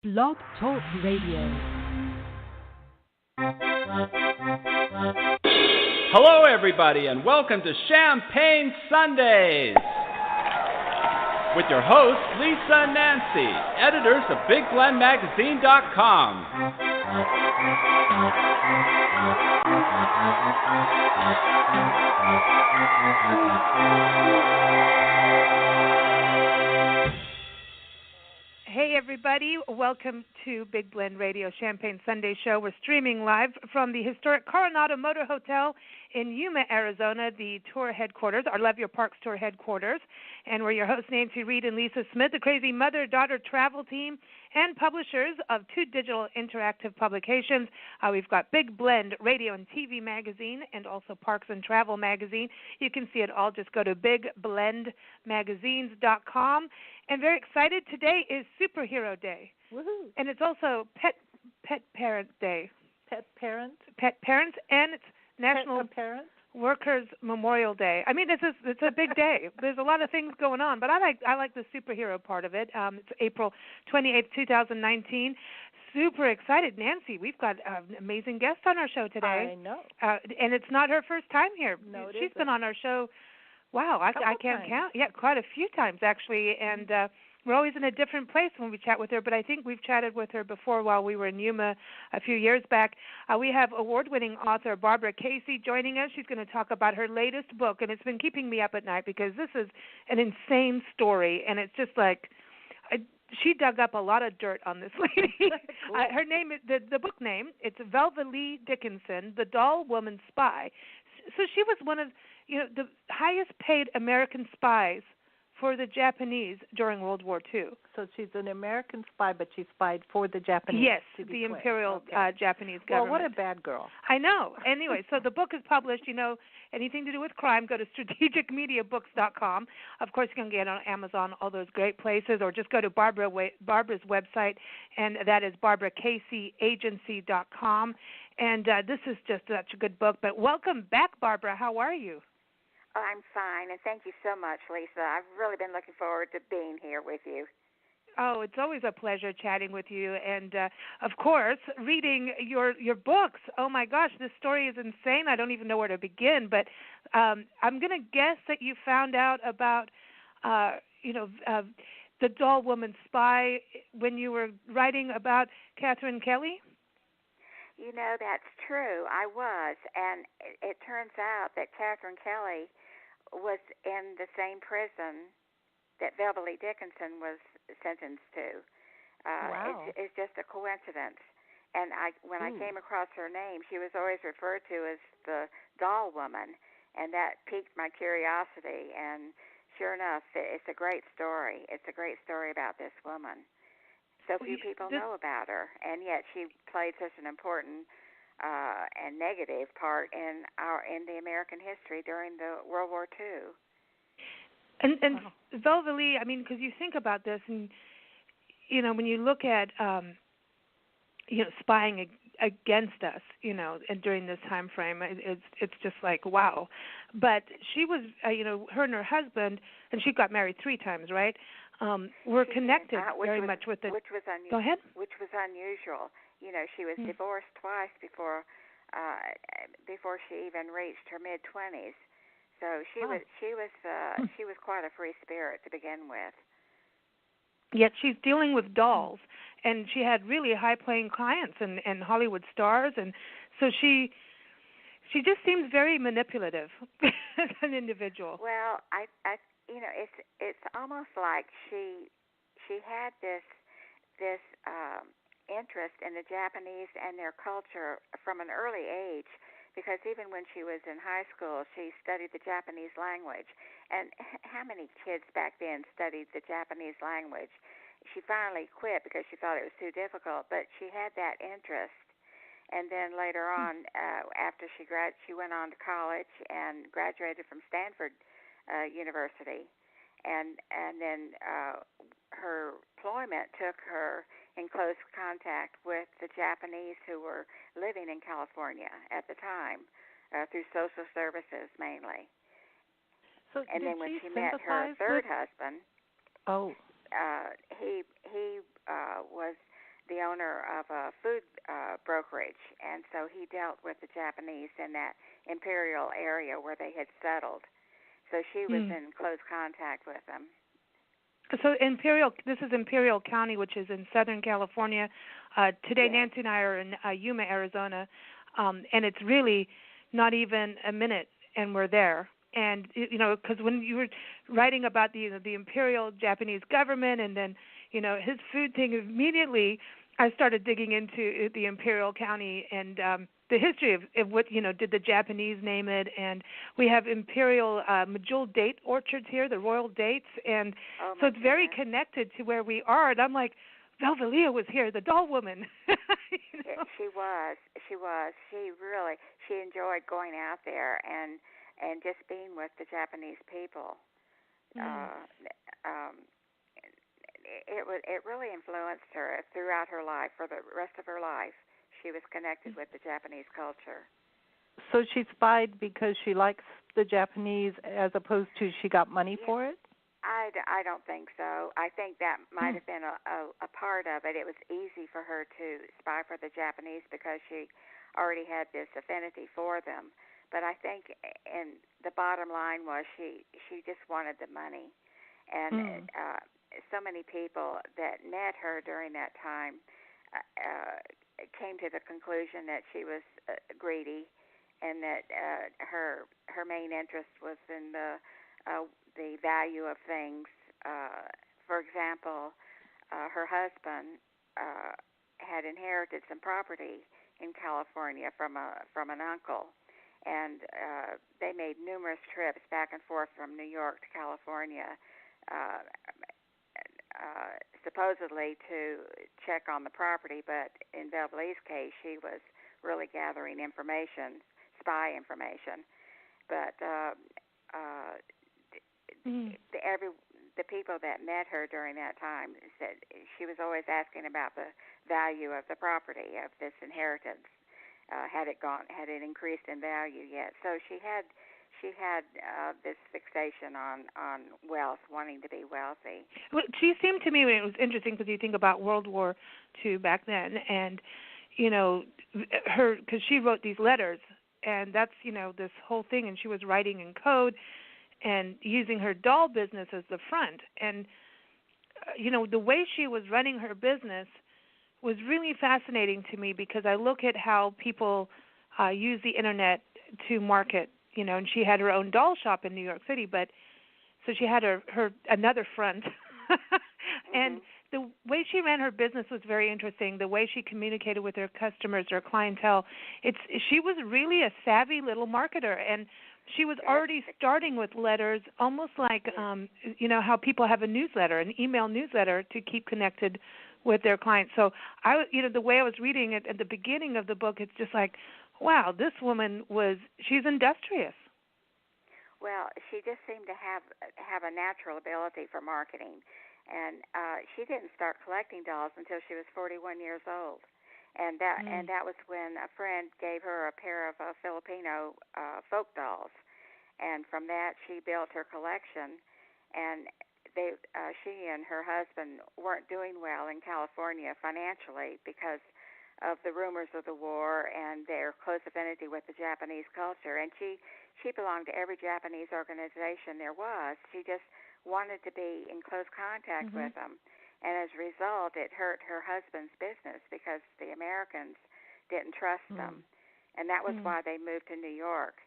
Blog Talk Radio. Hello, everybody, and welcome to Champagne Sundays with your hosts, Lisa and Nancy, editors of BigBlendMagazine.com. Hey everybody, welcome to Big Blend Radio Champagne Sunday Show. We're streaming live from the historic Coronado Motor Hotel in Yuma, Arizona, the tour headquarters, our Love Your Parks tour headquarters. And we're your hosts, Nancy Reed and Lisa Smith, the crazy mother-daughter travel team and publishers of two digital interactive publications. We've got Big Blend Radio and TV magazine and also Parks and Travel magazine. You can see it all. Just go to BigBlendMagazines.com. And very excited, today is Superhero Day. Woohoo! And it's also Pet Parent Day. Pet Parents, and it's National Workers Memorial Day. I mean, it's a big day. There's a lot of things going on, but I like the superhero part of it. It's April 28th, 2019. Super excited, Nancy. We've got an amazing guest on our show today. I know. And it's not her first time here. No, She's been on our show. Wow, I can't count. Yeah, quite a few times actually, and we're always in a different place when we chat with her, but I think we've chatted with her before while we were in Yuma a few years back. We have award-winning author Barbara Casey joining us. She's going to talk about her latest book, and it's been keeping me up at night because this is an insane story, and it's just like she dug up a lot of dirt on this lady. Cool. Her name is the book name. It's Velvalee Dickinson, The Doll Woman Spy. So she was one of the highest paid American spies for the Japanese during World War II. So she's an American spy, but she spied for the Japanese. Yes, the Imperial Japanese Government. Well, what a bad girl. I know. Anyway, so the book is published. Anything to do with crime, go to strategicmediabooks.com. Of course, you can get it on Amazon, all those great places, or just go to Barbara's website, and that is BarbaraCaseyAgency.com. And this is just such a good book. But welcome back, Barbara. How are you? Oh, I'm fine, and thank you so much, Lisa. I've really been looking forward to being here with you. Oh, it's always a pleasure chatting with you, and of course, reading your books. Oh my gosh, this story is insane. I don't even know where to begin, but I'm going to guess that you found out about, the Doll Woman Spy when you were writing about Catherine Kelly. You know, that's true. I was, and it turns out that Catherine Kelly was in the same prison that Velvalee Dickinson was sentenced to. Wow. It's just a coincidence. And when I came across her name, she was always referred to as the Doll Woman, and that piqued my curiosity. And sure enough, it's a great story. It's a great story about this woman. So few people know about her, and yet she played such an important and negative part in the American history during the World War II. And Velvalee, I mean, because you think about this, and when you look at spying against us, and during this time frame, it's just like wow. But she was, her and her husband, and she got married 3 times, right? Were connected very much with the. Which was unusual. Go ahead. Which was unusual. She was divorced twice before she even reached her mid-20s. So she was quite a free spirit to begin with. Yet she's dealing with dolls, and she had really high-paying clients and Hollywood stars, and so she just seems very manipulative as an individual. Well, it's almost like she had this interest in the Japanese and their culture from an early age, because even when she was in high school, she studied the Japanese language. And how many kids back then studied the Japanese language? She finally quit because she thought it was too difficult, but she had that interest. And then later on, after she went on to college and graduated from Stanford University. And then her employment took her in close contact with the Japanese who were living in California at the time, through social services mainly. So and then when she met her third husband, he was the owner of a food brokerage, and so he dealt with the Japanese in that Imperial area where they had settled. So she was in close contact with them. So this is Imperial County, which is in Southern California. Today, Yes. Nancy and I are in Yuma, Arizona, and it's really not even a minute, and we're there. And because when you were writing about the Imperial Japanese Government, and then his food thing, immediately I started digging into the Imperial County and the history of what did the Japanese name it, and we have Imperial Majul date orchards here, the royal dates, and so it's very connected to where we are. And I'm like, Velvalee was here, the doll woman. She was. She enjoyed going out there and just being with the Japanese people. It really influenced her throughout her life. For the rest of her life, she was connected with the Japanese culture. So she spied because she likes the Japanese as opposed to she got money for it? I don't think so. I think that might have been a part of it. It was easy for her to spy for the Japanese because she already had this affinity for them. But I think the bottom line was she just wanted the money. And so many people that met her during that time came to the conclusion that she was greedy, and that her main interest was in the value of things. For example, her husband had inherited some property in California from an uncle, and they made numerous trips back and forth from New York to California, supposedly to check on the property, but in Velvalee's case, she was really gathering information, spy information. But the people that met her during that time said she was always asking about the value of the property, of this inheritance. Had it increased in value yet? So she had this fixation on wealth, wanting to be wealthy. Well, she seemed to me, it was interesting because you think about World War II back then, and her, because she wrote these letters, and that's this whole thing, and she was writing in code and using her doll business as the front, and the way she was running her business was really fascinating to me, because I look at how people use the internet to market, and she had her own doll shop in New York City, but so she had her another front. And the way she ran her business was very interesting. The way she communicated with her customers, her clientele, she was really a savvy little marketer, and she was already starting with letters, almost like how people have a newsletter, an email newsletter, to keep connected with their clients. So the way I was reading it at the beginning of the book, it's just like, wow, this woman she's industrious. Well, she just seemed to have a natural ability for marketing, and she didn't start collecting dolls until she was 41 years old, and that was when a friend gave her a pair of Filipino folk dolls, and from that she built her collection, and she and her husband weren't doing well in California financially because of the rumors of the war and their close affinity with the Japanese culture. And she belonged to every Japanese organization there was. She just wanted to be in close contact with them. And as a result, it hurt her husband's business because the Americans didn't trust them. And that was why they moved to New York.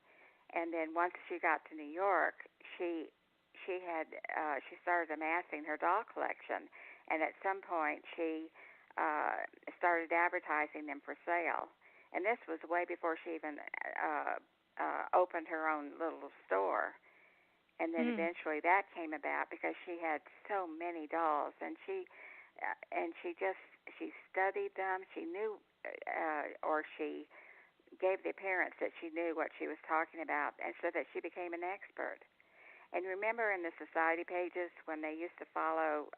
And then once she got to New York, she started amassing her doll collection. And at some point, she started advertising them for sale. And this was way before she even opened her own little store. And then eventually that came about because she had so many dolls, and she studied them. She knew, or she gave the appearance that she knew what she was talking about, and so that she became an expert. And remember in the society pages when they used to follow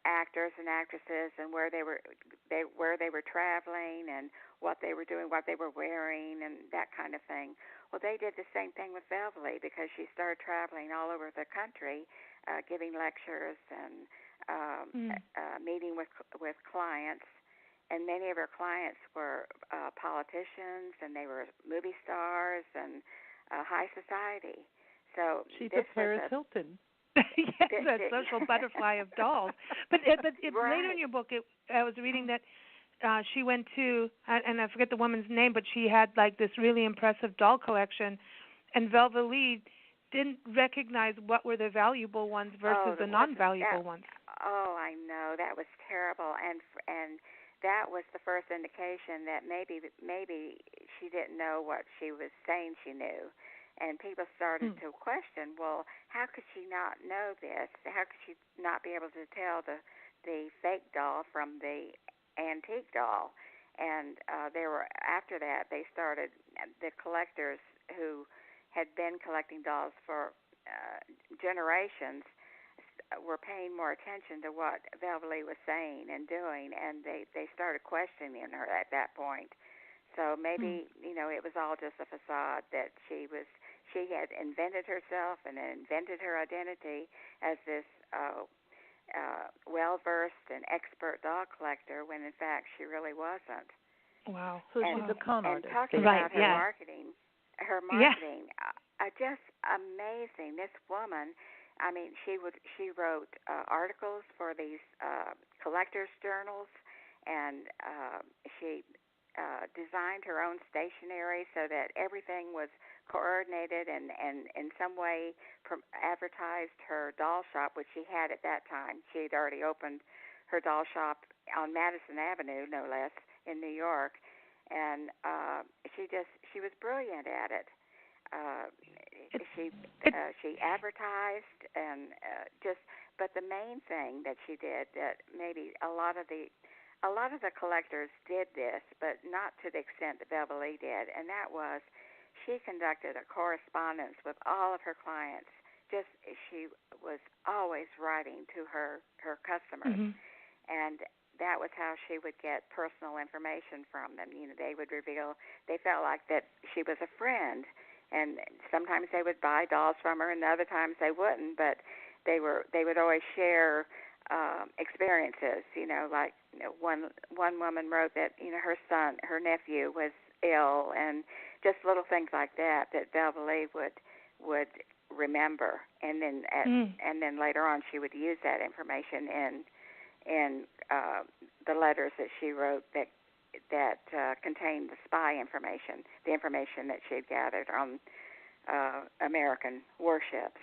actors and actresses and where they were traveling and what they were doing, what they were wearing, and that kind of thing. Well, they did the same thing with Velvalee because she started traveling all over the country, giving lectures and meeting with clients, and many of her clients were politicians, and they were movie stars and high society. So she's this a Paris Hilton. Yes, a social butterfly of dolls. But right. later in your book, I was reading that she went to, and I forget the woman's name, but she had like this really impressive doll collection, and Velvalee didn't recognize what were the valuable ones versus the non-valuable ones. Oh, I know, that was terrible, and that was the first indication that maybe she didn't know what she was saying she knew. And people started to question, well, how could she not know this? How could she not be able to tell the fake doll from the antique doll? And after that, they started, the collectors who had been collecting dolls for generations were paying more attention to what Velvalee was saying and doing, and they started questioning her at that point. So maybe, it was all just a facade that she had invented herself and invented her identity as this well-versed and expert doll collector when, in fact, she really wasn't. Wow. So she's a con artist. And talking about her marketing, just amazing. This woman, I mean, she wrote articles for these collectors' journals, and she designed her own stationery so that everything was coordinated and in some way advertised her doll shop, which she had at that time. She had already opened her doll shop on Madison Avenue, no less, in New York, and she was brilliant at it. She advertised and but the main thing that she did, that maybe a lot of the collectors did this, but not to the extent that Velvalee did, and that was she conducted a correspondence with all of her clients. She was always writing to her customers, and that was how she would get personal information from them. They would reveal, they felt like that she was a friend, and sometimes they would buy dolls from her, and other times they wouldn't, but they would always share experiences. One woman wrote that her nephew was ill, and just little things like that Velvalee would remember, and then later on she would use that information in the letters that she wrote that contained the spy information, the information that she had gathered on American warships.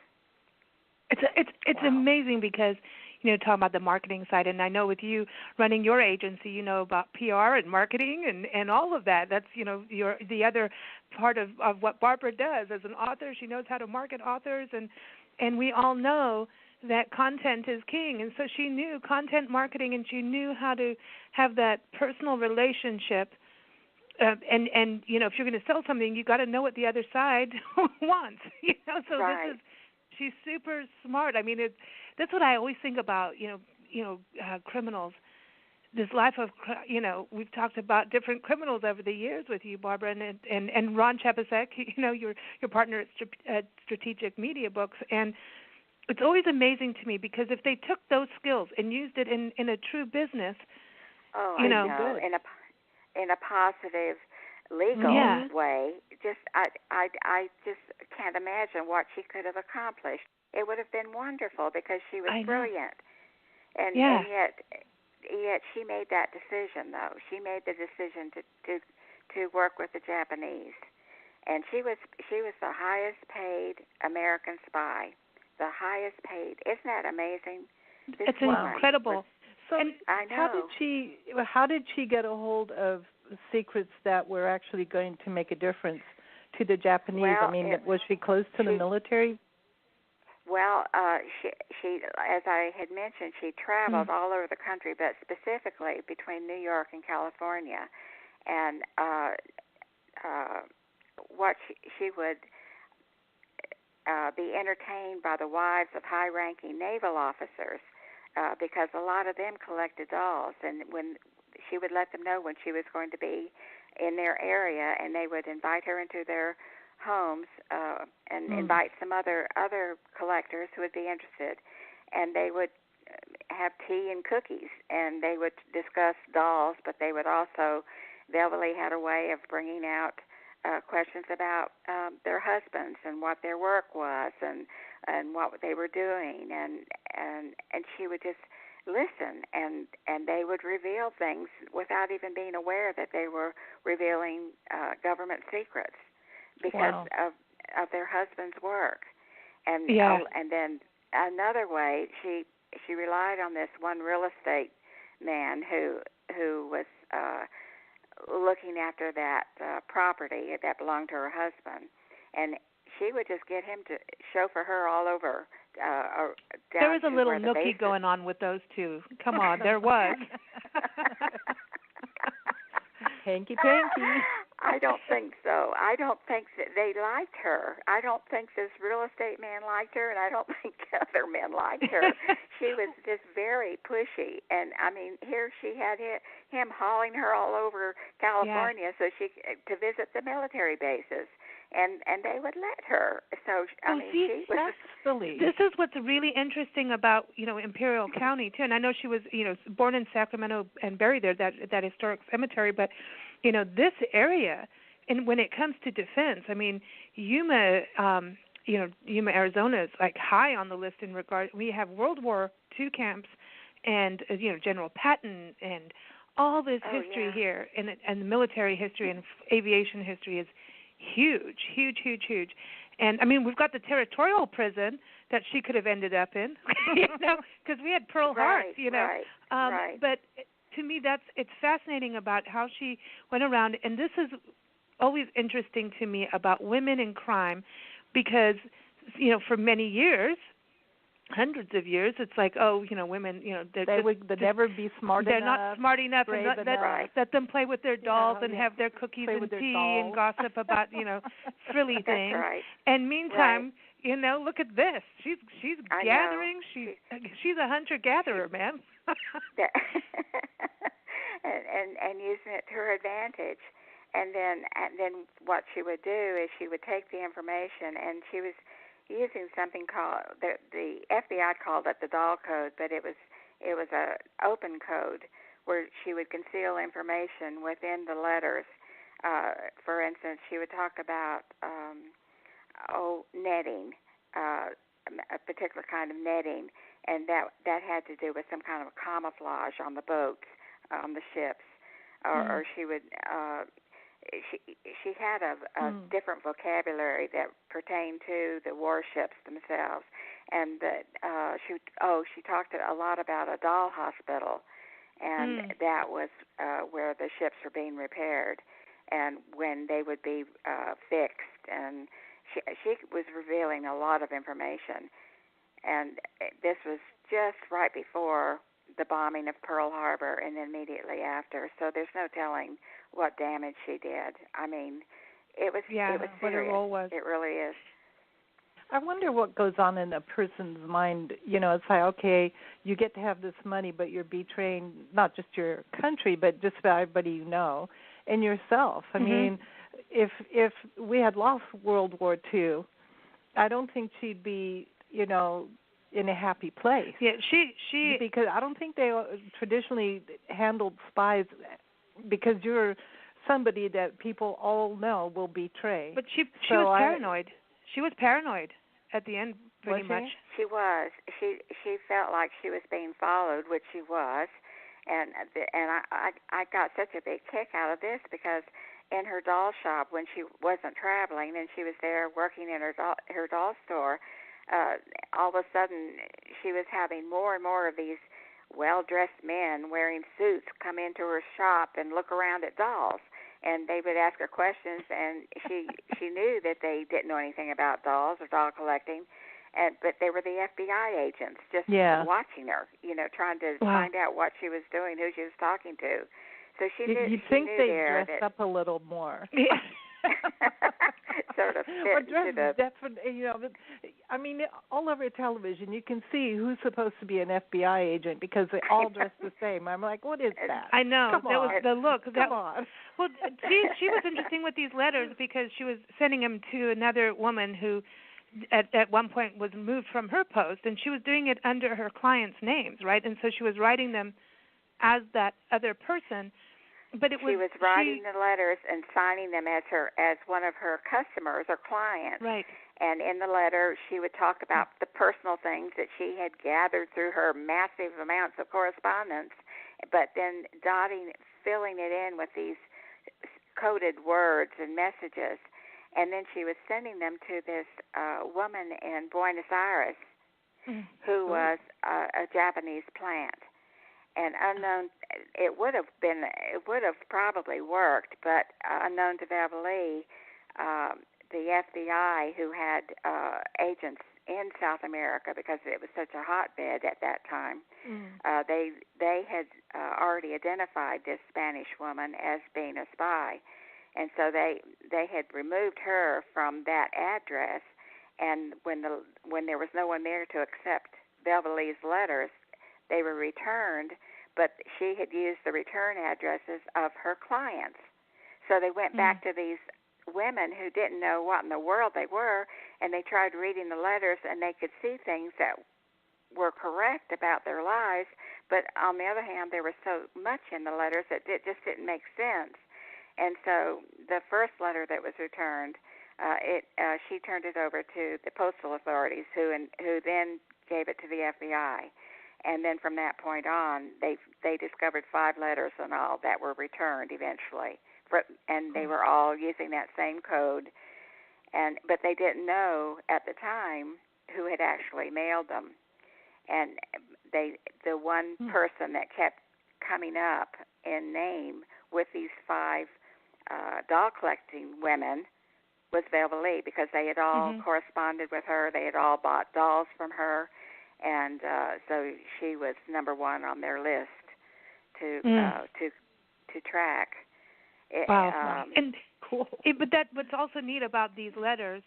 It's amazing because talking about the marketing side, and I know with you running your agency, you know about PR and marketing and all of that. That's the other part of what Barbara does as an author. She knows how to market authors, and we all know that content is king, and so she knew content marketing, and she knew how to have that personal relationship. And if you're going to sell something, you got to know what the other side wants. So right. She's super smart. I mean, that's what I always think about. Criminals. This life of we've talked about different criminals over the years with you, Barbara, and Ron Chapasek. Your partner at Strategic Media Books, and it's always amazing to me because if they took those skills and used it in a true business, in a positive, legal way, I just can't imagine what she could have accomplished. It would have been wonderful because she was brilliant, and yet she made that decision. Though she made the decision to work with the Japanese, and she was the highest paid American spy. The highest paid. Isn't that amazing? It's incredible. So I know. How did she get a hold of secrets that were actually going to make a difference to the Japanese? Well, was she close to the military? Well, she, as I had mentioned, she traveled all over the country, but specifically between New York and California. And what she would be entertained by the wives of high-ranking naval officers because a lot of them collected dolls, and when she would let them know when she was going to be in their area, and they would invite her into their homes and invite some other collectors who would be interested, and they would have tea and cookies, and they would discuss dolls, but they would also, Velvalee had a way of bringing out questions about their husbands and what their work was and what they were doing, and she would just listen, and they would reveal things without even being aware that they were revealing government secrets because of their husband's work. And and then another way, she relied on this one real estate man who was looking after that property that belonged to her husband, and she would just get him to chauffeur her all over. There was a little nookie going on with those two. Come on, there was. Hanky panky. I don't think so. I don't think that they liked her. I don't think this real estate man liked her, and I don't think other men liked her. She was just very pushy, and I mean, here she had him hauling her all over California so she to visit the military bases, and they would let her. So I mean, she was. This is what's really interesting about Imperial County too, and I know she was born in Sacramento and buried there, that historic cemetery, but this area, and when it comes to defense, I mean, Yuma, Yuma, Arizona is like high on the list in regard. We have World War II camps, and General Patton, and all this history here, and the military history and aviation history is huge, huge, huge, huge. And I mean, we've got the territorial prison that she could have ended up in, because we had Pearl Harbor, Right. But to me, it's fascinating about how she went around, and this is always interesting to me about women in crime, because for many years, hundreds of years, it's like, women, they would never be smart enough. They're not smart enough, and let them play with their dolls and have their cookies and tea and gossip about frilly things. That's right. And meantime, look at this. She's gathering. She's a hunter gatherer, man. and using it to her advantage. And then what she would do is she would take the information, and she was using something called the FBI called it the doll code, but it was a open code where she would conceal information within the letters. For instance, she would talk about netting, a particular kind of netting, and that had to do with some kind of camouflage on the boats, on the ships, or she would. She had a different vocabulary that pertained to the warships themselves, and that she talked a lot about a doll hospital, and that was where the ships were being repaired, and when they would be fixed, and she was revealing a lot of information, and this was just right before the bombing of Pearl Harbor and immediately after, so there's no telling what damage she did. I mean, it was serious. What her role was. It really is. I wonder what goes on in a person's mind. It's like, okay, you get to have this money, but you're betraying not just your country, but just about everybody you know, and yourself. I mean, if we had lost World War II, I don't think she'd be, in a happy place. Yeah, she because I don't think they traditionally handled spies, because you're somebody that people all know will betray. But she was paranoid. She was paranoid at the end, pretty much. She was. She felt like she was being followed, which she was, and I got such a big kick out of this because in her doll shop, when she wasn't traveling and she was there working in her doll store, all of a sudden she was having more and more of these well-dressed men wearing suits come into her shop and look around at dolls, and they would ask her questions, and she knew that they didn't know anything about dolls or doll collecting, but they were the FBI agents just watching her, trying to find out what she was doing, who she was talking to. So she knew. You'd think they dressed up a little more. Sort of fit definitely, I mean, all over television, you can see who's supposed to be an FBI agent because they all dress the same. I'm like, what is that? I know. Come that on. was the look. Come on. Well, she was interesting with these letters because she was sending them to another woman who at one point was moved from her post, and she was doing it under her clients' names, right? And so she was writing them as that other person. But she was writing the letters and signing them as one of her customers or clients. Right. And in the letter, she would talk about the personal things that she had gathered through her massive amounts of correspondence, but then filling it in with these coded words and messages. And then she was sending them to this woman in Buenos Aires who was a Japanese plant. And unknown, it would have probably worked, but unknown to Velvalee, the FBI, who had agents in South America because it was such a hotbed at that time, they had already identified this Spanish woman as being a spy, and so they had removed her from that address. And when there was no one there to accept Velvalee's letters, they were returned, but she had used the return addresses of her clients. So they went back to these women who didn't know what in the world they were, and they tried reading the letters, and they could see things that were correct about their lives, but on the other hand, there was so much in the letters that it just didn't make sense. And so the first letter that was returned, she turned it over to the postal authorities, who then gave it to the FBI. And then from that point on, they discovered 5 letters and all that were returned eventually, and they were all using that same code. But they didn't know at the time who had actually mailed them. And the one person that kept coming up in name with these 5 doll collecting women was Velvalee, because they had all corresponded with her. They had all bought dolls from her. And so she was number 1 on their list to track. Wow, and cool. But what's also neat about these letters,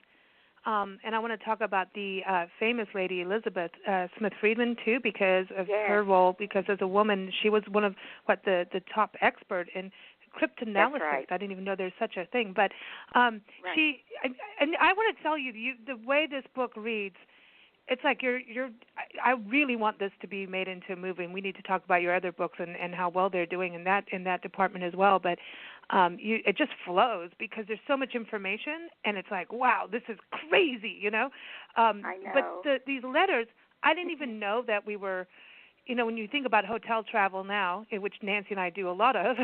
and I want to talk about the famous lady Elizabeth Smith Friedman too, because of her role. Because as a woman, she was one of the top expert in cryptanalysis. Right. I didn't even know there's such a thing. But she, and I want to tell you, the way this book reads. It's like I really want this to be made into a movie, and we need to talk about your other books and how well they're doing in that department as well. But it just flows because there's so much information, and it's like, wow, this is crazy, you know. I know. But these letters, I didn't even know that we were. You know, when you think about hotel travel now, in which Nancy and I do a lot of,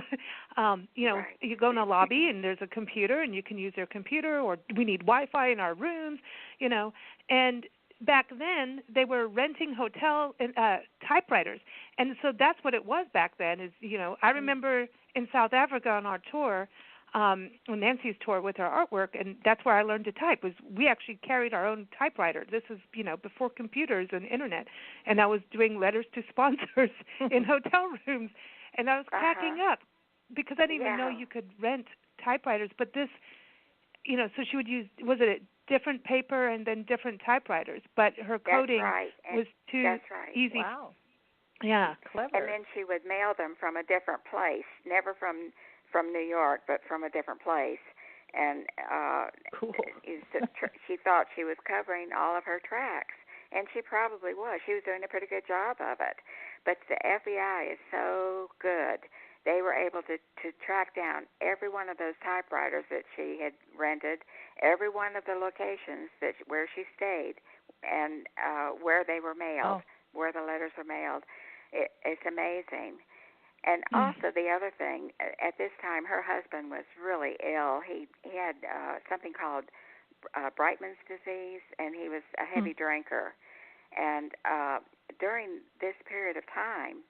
you go in a lobby and there's a computer and you can use their computer, or we need Wi-Fi in our rooms, you know, and back then they were renting hotel typewriters, and so that's what it was back then. Is I remember in South Africa on our tour, on Nancy's tour with her artwork, and that's where I learned to type. Was we actually carried our own typewriter. This is before computers and internet, and I was doing letters to sponsors in hotel rooms, and I was cracking up because I didn't even know you could rent typewriters. But this, so she would use a different paper and then different typewriters, but her coding was too easy. Wow. Yeah. Clever. And then she would mail them from a different place, never from New York, but from a different place. And cool. She thought she was covering all of her tracks, and she probably was. She was doing a pretty good job of it. But the FBI is so good. They were able to track down every one of those typewriters that she had rented, every one of the locations where she stayed, and where they were mailed, where the letters were mailed. It's amazing. And also the other thing, at this time, her husband was really ill. He had something called Brightman's disease, and he was a heavy drinker. And during this period of time,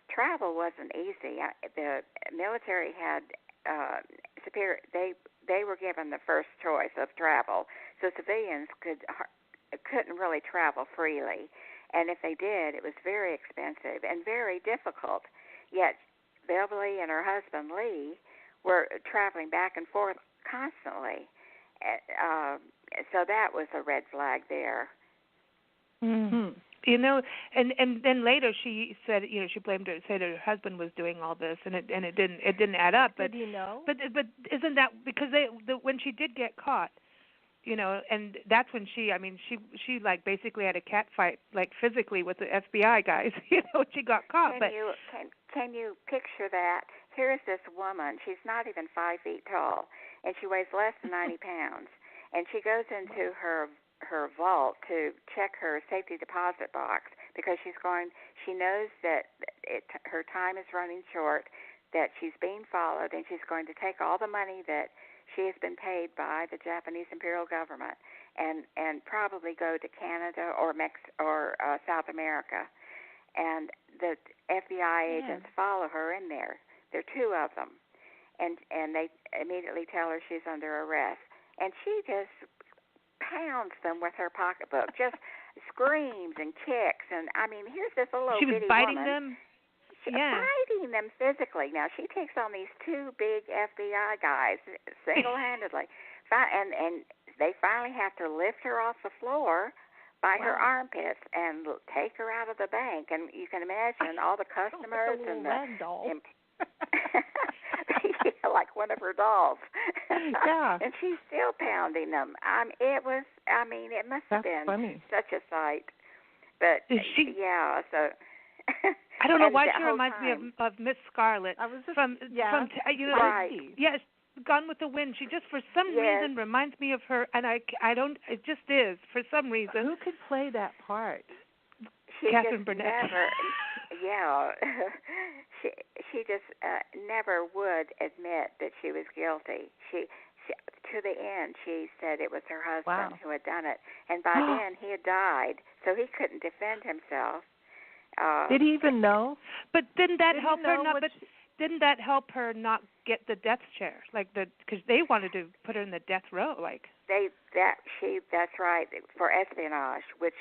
travel wasn't easy. The military had superior. They were given the first choice of travel, so civilians couldn't really travel freely, and if they did, it was very expensive and very difficult. Yet Velvalee and her husband Lee were traveling back and forth constantly, so that was a red flag there. Mm-hmm. And then later she said, she blamed her, said her husband was doing all this, and it didn't add up. But did you know? But isn't that because when she did get caught, and that's when she like basically had a cat fight, like physically with the FBI guys, she got caught. Can you picture that? Here is this woman, she's not even 5 feet tall, and she weighs less than 90 pounds, and she goes into her vault to check her safety deposit box because she knows that her time is running short, that she's being followed, and she's going to take all the money that she has been paid by the Japanese Imperial Government and probably go to Canada or South America. And the FBI agents follow her in there. There are 2 of them. And they immediately tell her she's under arrest. And she just pounds them with her pocketbook, just screams and kicks. And, here's this little bitty woman. She was biting them? Fighting them physically. Now, she takes on these 2 big FBI guys single-handedly. And they finally have to lift her off the floor by her armpits and take her out of the bank. And you can imagine all the customers and like one of her dolls. Yeah. And she's still pounding them. It must have been funny. Such a sight. But, so... I don't know why she reminds me of Miss Scarlet from right. Yes, Gone with the Wind. She just for some reason reminds me of her, and I don't. It just is for some reason. Who could play that part? Catherine Burnett. She just never would admit that she was guilty. She to the end, she said it was her husband who had done it, and by then he had died, so he couldn't defend himself. Did he even know? But didn't that help her not? But didn't that help her not get the death chair? Because they wanted to put her in the death row. That's right, for espionage, which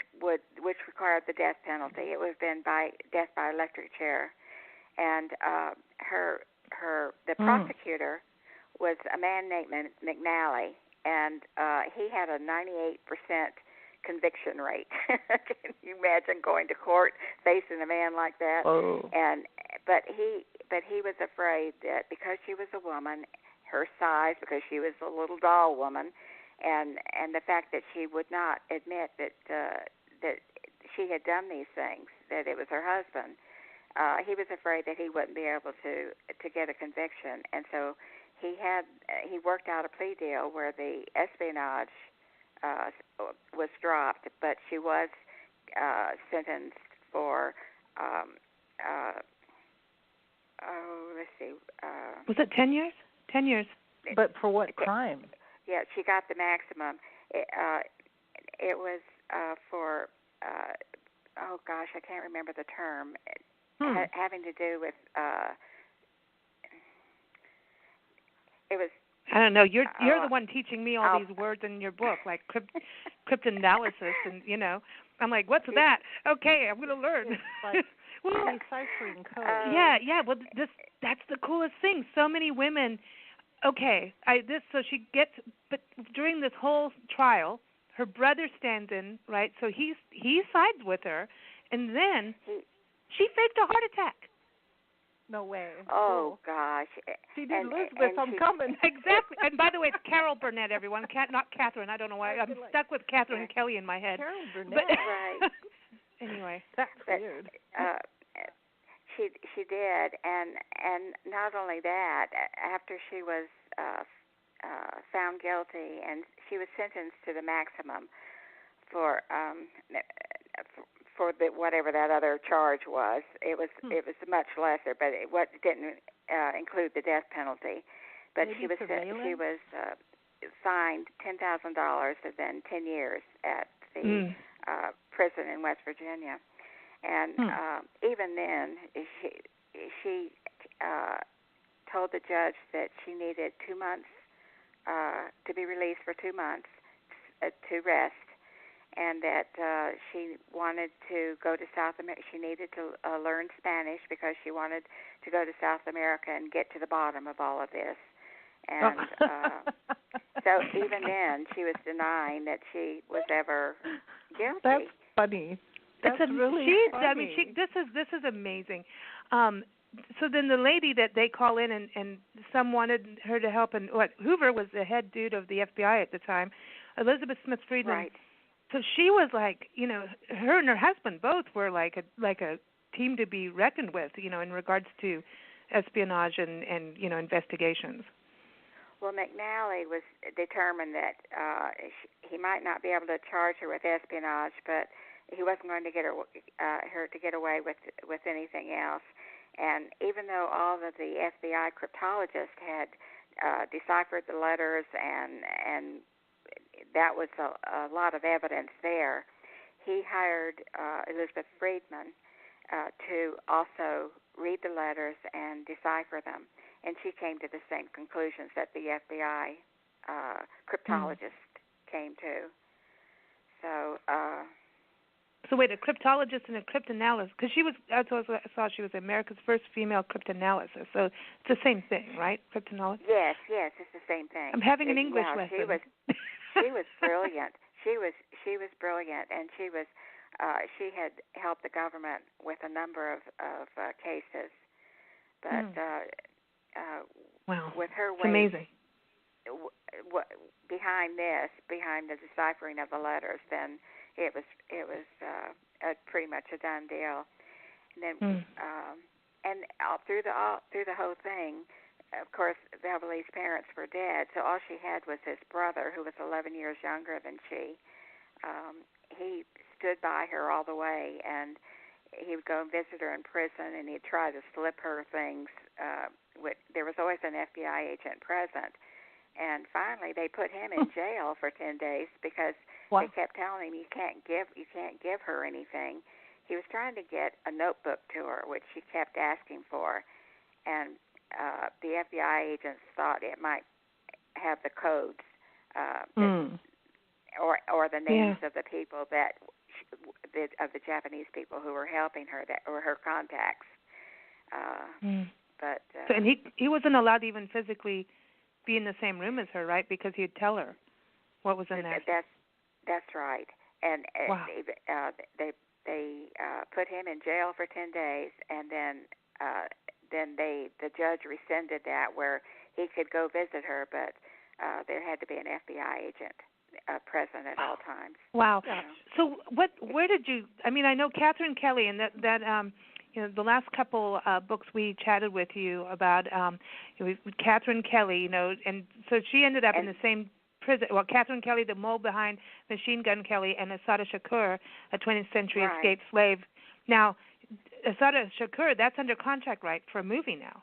required the death penalty. It would have been by death by electric chair, and the prosecutor was a man named McNally, and he had a 98% conviction rate. Can you imagine going to court facing a man like that? Oh. But he was afraid that because she was a woman, her size, because she was a little doll woman, and the fact that she would not admit that she had done these things, that it was her husband, he was afraid that he wouldn't be able to get a conviction, and so he worked out a plea deal where the espionage was dropped, but she was sentenced for let's see. Was it 10 years? 10 years. But for what crime? Yeah, she got the maximum. It was for oh gosh, I can't remember the term. Having to do with it was. I don't know. You're the one teaching me all these words in your book, like cryptanalysis, and I'm like, what's that? Okay, I'm going to learn. It's like deciphering code. Yeah. Well, that's the coolest thing. So many women. Okay, so she gets, but during this whole trial, her brother stands in, right? So he sides with her, and then she faked a heart attack. No way. Oh, gosh. She did Elizabeth, I'm coming. Exactly. And by the way, it's Carol Burnett, everyone, not Catherine. I don't know why. I'm stuck with Catherine Kelly in my head. Carol Burnett. Right. Anyway. That's weird. She did, and not only that, after she was found guilty, and she was sentenced to the maximum for the whatever that other charge was. It was much lesser, but it didn't include the death penalty. But Maybe she was fined $10,000 and then 10 years at the prison in West Virginia. And even then, she told the judge that she needed 2 months to be released for 2 months to rest, and that she wanted to go to South America. She needed to learn Spanish because she wanted to go to South America and get to the bottom of all of this. And so even then, she was denying that she was ever guilty. That's funny. That's really funny. I mean, this is amazing. So then the lady that they call in and some wanted her to help, and Hoover was the head dude of the FBI at the time. Elizabeth Smith Friedland. Right. So she was like, her and her husband both were like a team to be reckoned with, in regards to espionage and investigations. Well, McNally was determined that he might not be able to charge her with espionage, but he wasn't going to get her to get away with anything else. And even though all of the FBI cryptologists had deciphered the letters and that was a lot of evidence there, he hired Elizabeth Friedman to also read the letters and decipher them. And she came to the same conclusions that the FBI cryptologist came to. So, so wait, a cryptologist and a cryptanalyst, because I saw she was America's first female cryptanalyst. So it's the same thing, right? Cryptanalyst. Yes, it's the same thing. I'm having an English lesson. She was brilliant. She was brilliant, and she had helped the government with a number of cases, but. Wow, with her it's amazing. Behind the deciphering of the letters, then it was pretty much a done deal. And then and through the whole thing, of course, Velvalee's parents were dead, so all she had was his brother, who was 11 years younger than she. He stood by her all the way, and he would go and visit her in prison, and he'd try to slip her things. There was always an FBI agent present, and finally they put him in jail for 10 days because they kept telling him you can't give her anything. He was trying to get a notebook to her, which she kept asking for, and the FBI agents thought it might have the codes or the names of the people of the Japanese people who were helping her, that were her contacts. But and he wasn't allowed to even physically be in the same room as her, right? Because he'd tell her what was in there. That's right. And they put him in jail for 10 days, and then the judge rescinded that, where he could go visit her, but there had to be an FBI agent present at all times. Wow. So where did you? I mean, I know Catherine Kelly, and that the last couple books we chatted with you about, with Catherine Kelly, and so she ended up in the same prison. Well, Catherine Kelly, the mole behind Machine Gun Kelly, and Asada Shakur, a 20th century escaped slave. Now, Asada Shakur, that's under contract, right, for a movie now?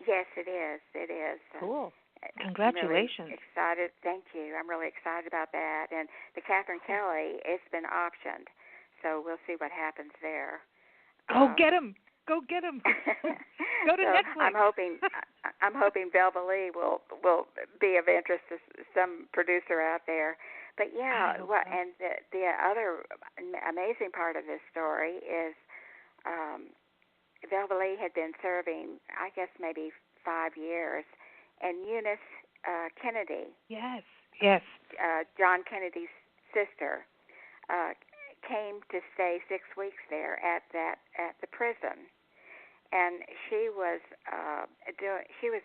Yes, it is. It is. Cool. Congratulations. I'm really excited. Thank you. I'm really excited about that. And the Catherine Kelly, it's been optioned, so we'll see what happens there. Go get him. Go get him. Go to Netflix. I'm hoping Velvalee will be of interest to some producer out there. But and the other amazing part of this story is Velvalee had been serving, I guess, maybe 5 years. And Eunice Kennedy, yes, John Kennedy's sister, came to stay 6 weeks there at the prison, and she was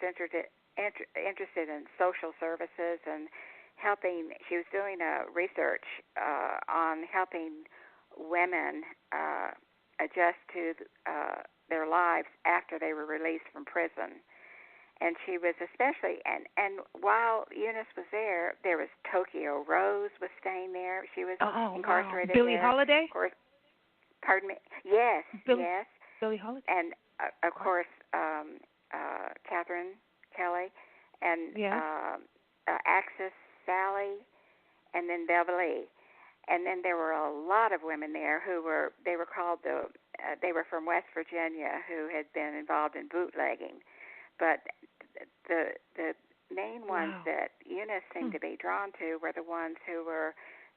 interested in social services and helping. She was doing a research on helping women adjust to their lives after they were released from prison. And she was especially, and while Eunice was there was Tokyo Rose was staying there. She was incarcerated there. Billie Holiday? Of course, pardon me? Yes, yes. Billie Holiday? And, of course, Catherine Kelly, and Axis Sally, and then Velvalee. And then there were a lot of women there who were called they were from West Virginia, who had been involved in bootlegging. But the main ones that Eunice seemed to be drawn to were the ones who were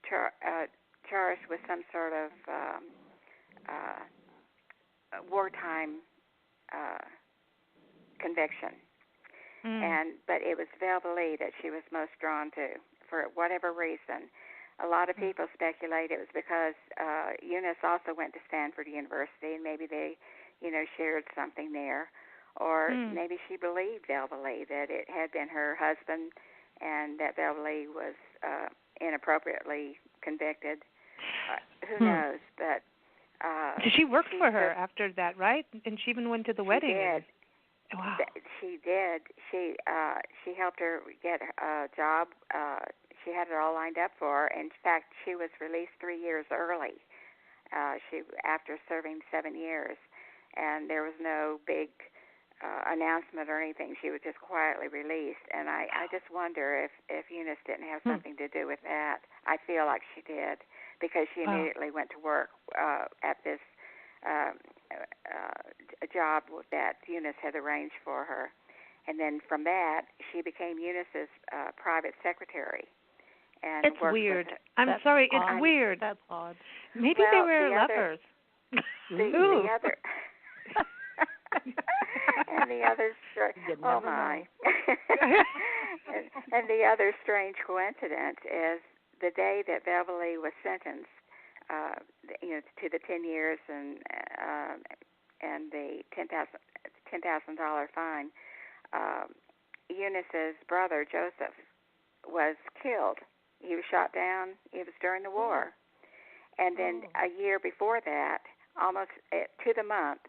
charged with some sort of wartime conviction. But it was Velvalee that she was most drawn to for whatever reason. A lot of people speculate it was because Eunice also went to Stanford University, and maybe they, shared something there. Or maybe she believed Velvalee, that it had been her husband, and that Velvalee was inappropriately convicted. Who knows? But so she worked for her after that, right? And she even went to the wedding. Did. Wow. She did. She helped her get a job. She had it all lined up for her. In fact, she was released 3 years early. After serving 7 years, and there was no big announcement or anything. She was just quietly released, and I just wonder if Eunice didn't have something to do with that. I feel like she did, because she immediately went to work at this a job that Eunice had arranged for her, and then from that she became Eunice's private secretary. And it's weird. That's sorry, odd. it's weird. That's odd. Maybe they were lovers. The other and the other oh my and the other strange coincidence is the day that Velvalee was sentenced, to the 10 years and the $10,000 fine. Eunice's brother Joseph was killed. He was shot down. It was during the war. And then a year before that, almost to the month,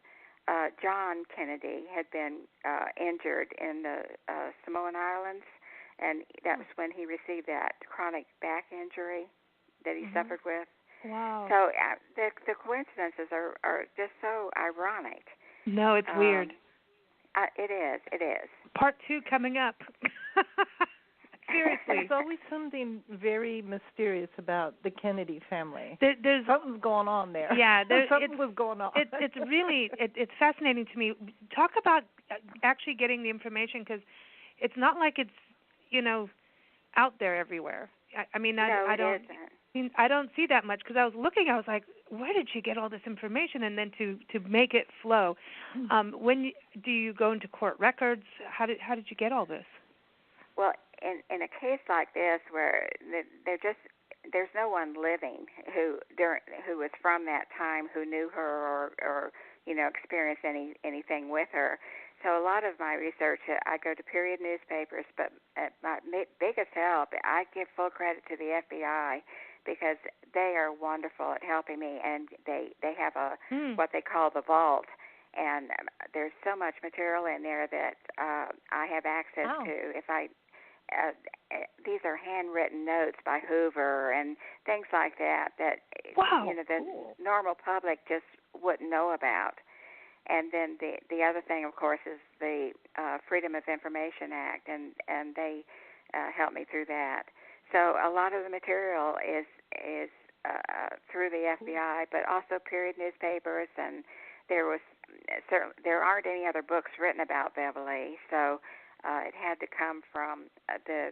John Kennedy had been injured in the Samoan Islands, and that was when he received that chronic back injury that he suffered with. Wow. So the coincidences are just so ironic. No, it's weird. It is. Part 2 coming up. Seriously. There's always something very mysterious about the Kennedy family. There's something's going on there. Yeah, something was going on. It's really it's fascinating to me. Talk about actually getting the information, because it's not like it's out there everywhere. I don't see that much, because I was looking. I was like, where did she get all this information? And then to make it flow. Do you go into court records? How did you get all this? Well, in a case like this, where there's no one living who was from that time, who knew her or experienced anything with her. So a lot of my research, I go to period newspapers, but my biggest help, I give full credit to the FBI, because they are wonderful at helping me, and they have what they call the vault. And there's so much material in there that I have access to. If these are handwritten notes by Hoover and things like that the normal public just wouldn't know about. And then the other thing, of course, is the Freedom of Information Act, and they help me through that. So a lot of the material is through the FBI, but also period newspapers, and there aren't any other books written about Velvalee, so it had to come from the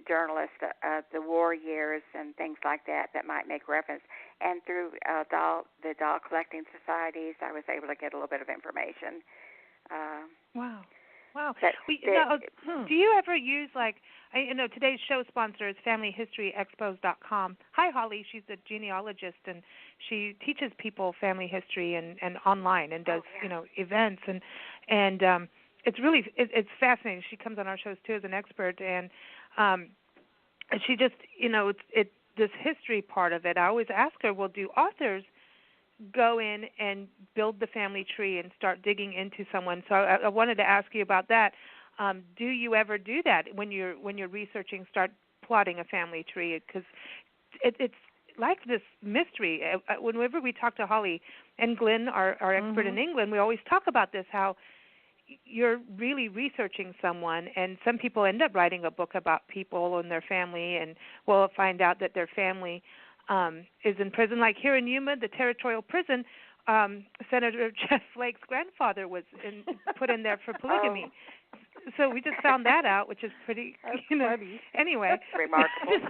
journalists of the war years and things like that might make reference. And through the doll collecting societies, I was able to get a little bit of information. Wow. Do you ever use, today's show sponsor is FamilyHistoryExpos.com. Hi, Holly. She's a genealogist, and she teaches people family history and online, and does events, and it's really it's fascinating. She comes on our shows too as an expert, and she just this history part of it. I always ask her, well, do authors go in and build the family tree and start digging into someone? So I wanted to ask you about that. Do you ever do that when you're researching, start plotting a family tree? Because it's like this mystery. Whenever we talk to Holly and Glenn, our expert in England, we always talk about this, how you're really researching someone, and some people end up writing a book about people and their family, and we'll find out that their family is in prison. Like here in Yuma, the territorial prison, Senator Jeff Flake's grandfather was put in there for polygamy. So we just found that out, which is pretty, funny. Anyway. That's remarkable.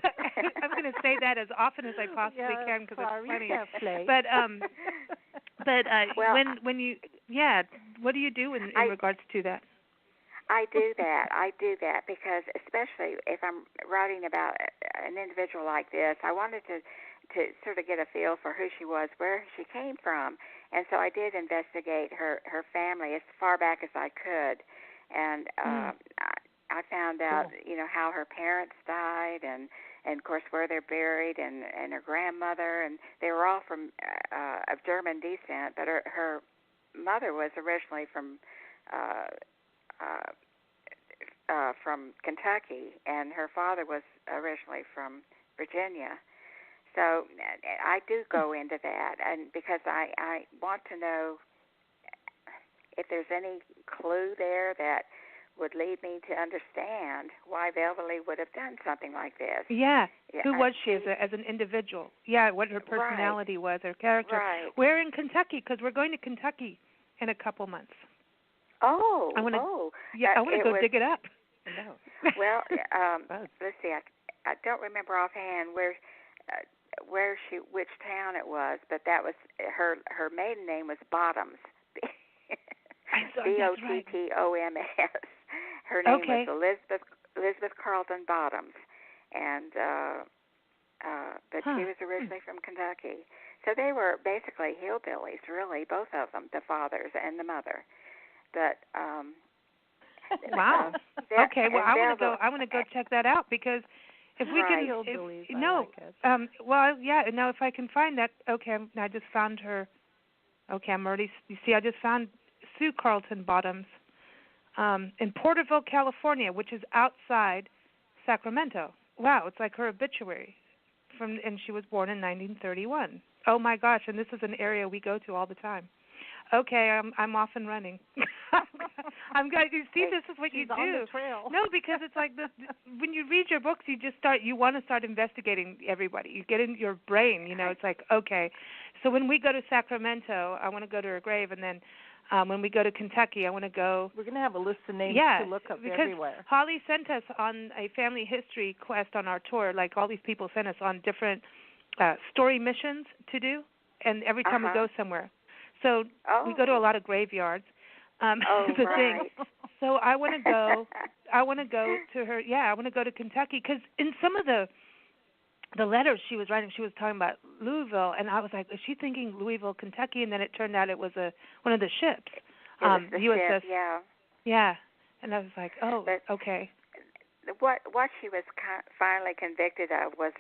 I'm going to say that as often as I possibly can, because it's funny. Flake. But when you, what do you do in regards to that? I do that because, especially if I'm writing about an individual like this, I wanted to sort of get a feel for who she was, where she came from. And so I did investigate her family as far back as I could. And I found out, how her parents died, and of course where they're buried, and her grandmother, and they were all from of German descent, but her mother was originally from Kentucky, and her father was originally from Virginia. So I do go into that, and because I want to know if there's any clue there that would lead me to understand why Velvalee would have done something like this. Yeah. Who was she as an individual? Yeah, what her personality was, her character. Right. We're in Kentucky because we're going to Kentucky in a couple months. Oh, I want to go dig it up. No. Well, let's see. I don't remember offhand which town it was, but that was her maiden name was Bottoms. Bottoms. Her name was Elizabeth Carlton Bottoms, and but she was originally from Kentucky. So they were basically hillbillies, really, both of them, the fathers and the mother. But wow. Okay, well I want to go check that out, because if we can, if I can find that. Okay, I just found her. Okay, I'm already. You see, I just found Sue Carlton Bottoms in Porterville, California, which is outside Sacramento. Wow, it's like her obituary. And she was born in 1931. Oh my gosh! And this is an area we go to all the time. Okay, I'm off and running. I'm going. You see, this is what you do. On the trail. No, because it's like this. When you read your books, you want to start investigating everybody. You get in your brain. It's like, okay. So when we go to Sacramento, I want to go to her grave, and then when we go to Kentucky, I want to go. We're going to have a list of names to look up everywhere. Because Holly sent us on a family history quest on our tour. Like, all these people sent us on different story missions to do, and every time we go somewhere. So we go to a lot of graveyards. The thing. So I want to go. I want to go to her. Yeah, I want to go to Kentucky, because in some of the letters she was writing, she was talking about Louisville, and I was like, is she thinking Louisville, Kentucky? And then it turned out it was one of the ships. It was the USS. ship, yeah. Yeah, and I was like, okay. What she was finally convicted of was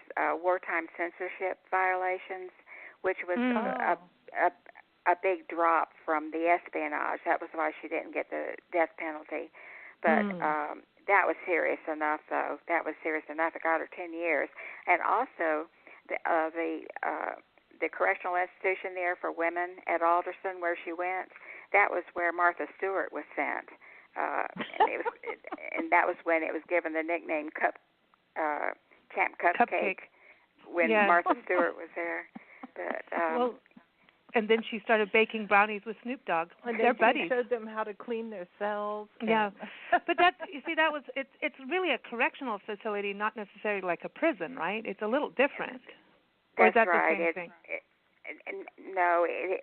wartime censorship violations, which was a big drop from the espionage. That was why she didn't get the death penalty. But that was serious enough, though. That was serious enough. It got her 10 years. And also, the correctional institution there for women at Alderson, where she went, that was where Martha Stewart was sent. And that was when it was given the nickname Camp Cupcake. When Martha Stewart was there. But and then she started baking brownies with Snoop Dogg. And they're buddies. Showed them how to clean their cells. Yeah, but it's really a correctional facility, not necessarily like a prison, right? It's a little different. Or is that right. The same thing?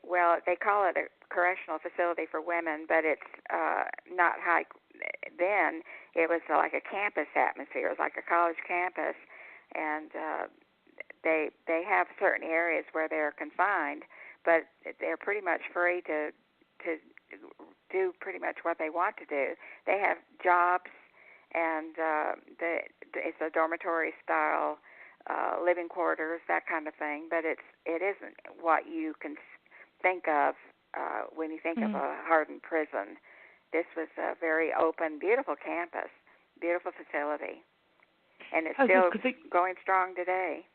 Well, they call it a correctional facility for women, but it's not high. Then it was like a campus atmosphere. It was like a college campus, and they have certain areas where they're confined, but they're pretty much free to do pretty much what they want to do. They have jobs, and it's a dormitory style living quarters, that kind of thing. But it isn't what you can think of when you think of a hardened prison. This was a very open, beautiful campus, beautiful facility, and it's still going strong today.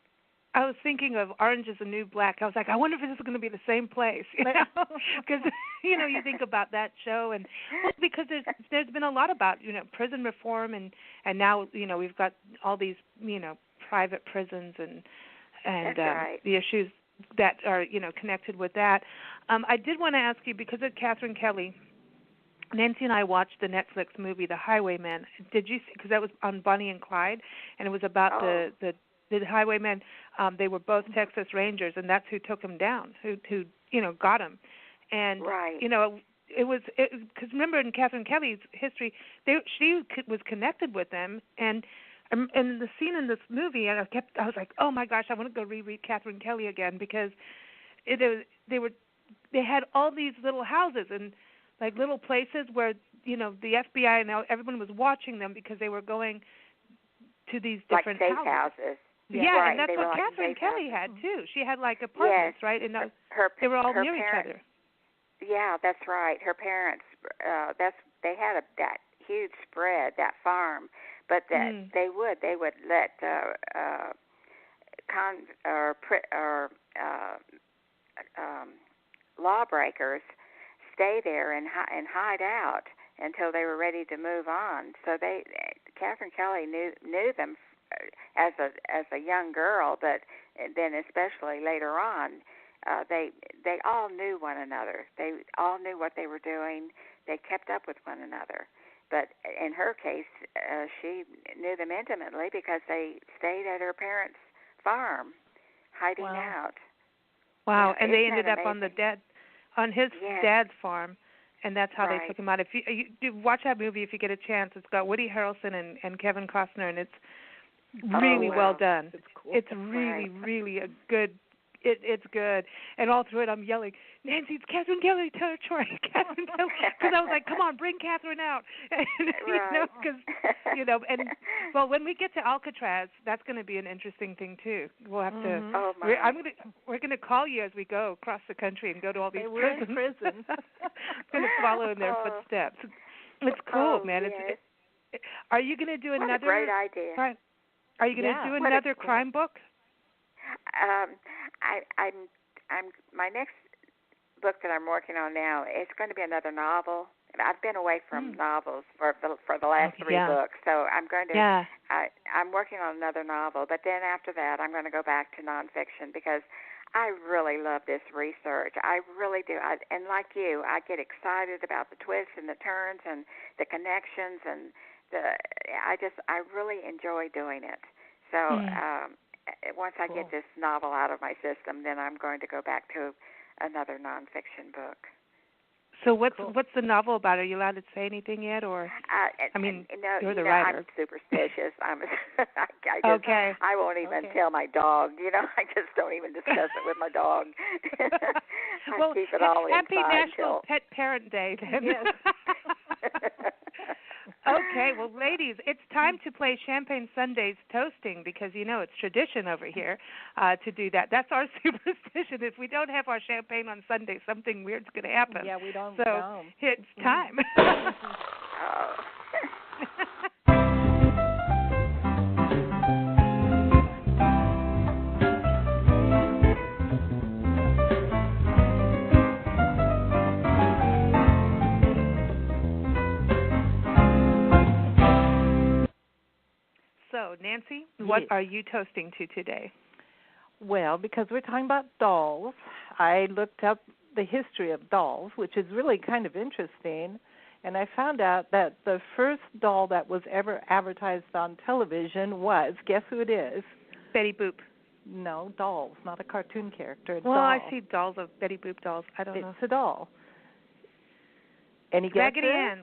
I was thinking of Orange is the New Black. I was like, I wonder if this is going to be the same place, because you think about that show, and because there's been a lot about prison reform, and now we've got all these private prisons and right. The issues that are connected with that. I did want to ask you, because of Catherine Kelly, Nancy and I watched the Netflix movie The Highwaymen. Did you see? Because that was on Bonnie and Clyde, and it was about the highwaymen. They were both Texas Rangers, and that's who took him down, who got him. And right. It was because remember, in Catherine Kelly's history, she was connected with them, and the scene in this movie, I was like, oh my gosh, I want to go reread Catherine Kelly again, because they had all these little houses and like little places where the FBI and everyone was watching them because they were going to these different like safe houses. Yeah, right. and that's They what were like Catherine safe Kelly houses. had too. She had like apartments, right? And they were all near each other. Yeah, that's right. Her parents, they had that huge spread, that farm, but that they would let lawbreakers stay there and hide out until they were ready to move on. So Catherine Kelly knew them as a young girl, but then especially later on, they all knew one another. They all knew what they were doing. They kept up with one another. But in her case, she knew them intimately because they stayed at her parents' farm, hiding out. Wow! Yeah, and they ended up amazing? on his dad's farm, and that's how they took him out. If you do watch that movie, if you get a chance, it's got Woody Harrelson and Kevin Costner, and it's really well done. It's cool. It's really a good. It's good, and all through it, I'm yelling, "Nancy, it's Catherine Kelly territory, Catherine Kelly," because I was like, "Come on, bring Catherine out," and, and well, when we get to Alcatraz, that's going to be an interesting thing too. We'll have to. Oh my! We're going to call you as we go across the country and go to all these prisons. We're in prison. Going to follow in their footsteps. It's cool, man. Yes. Are you going to do another? What a great idea. Crime? Are you going to do another crime book? I'm my next book that I'm working on now. It's going to be another novel. I've been away from novels for the last 3 books, so I'm going to. I'm working on another novel, but then after that, I'm going to go back to nonfiction because I really love this research. I really do. And like you, I get excited about the twists and the turns and the connections and I really enjoy doing it. So. Once I get this novel out of my system, then I'm going to go back to another nonfiction book. So what's the novel about? Are you allowed to say anything yet, or you're the writer. I'm superstitious. Okay. I won't even tell my dog. I just don't even discuss it with my dog. I keep it all Happy inside. National Pet Parent Day, then. Yes. Okay, well, ladies, it's time to play Champagne Sundays toasting because, it's tradition over here to do that. That's our superstition. If we don't have our champagne on Sunday, something weird's going to happen. Yeah, we don't So know. It's time. So, Nancy, what are you toasting to today? Well, because we're talking about dolls, I looked up the history of dolls, which is really kind of interesting, and I found out that the first doll that was ever advertised on television was, guess who it is? Betty Boop. No, dolls, not a cartoon character. Well, doll. I see dolls of Betty Boop dolls. I don't know. It's a doll. Any guesses? Raggedy Ann.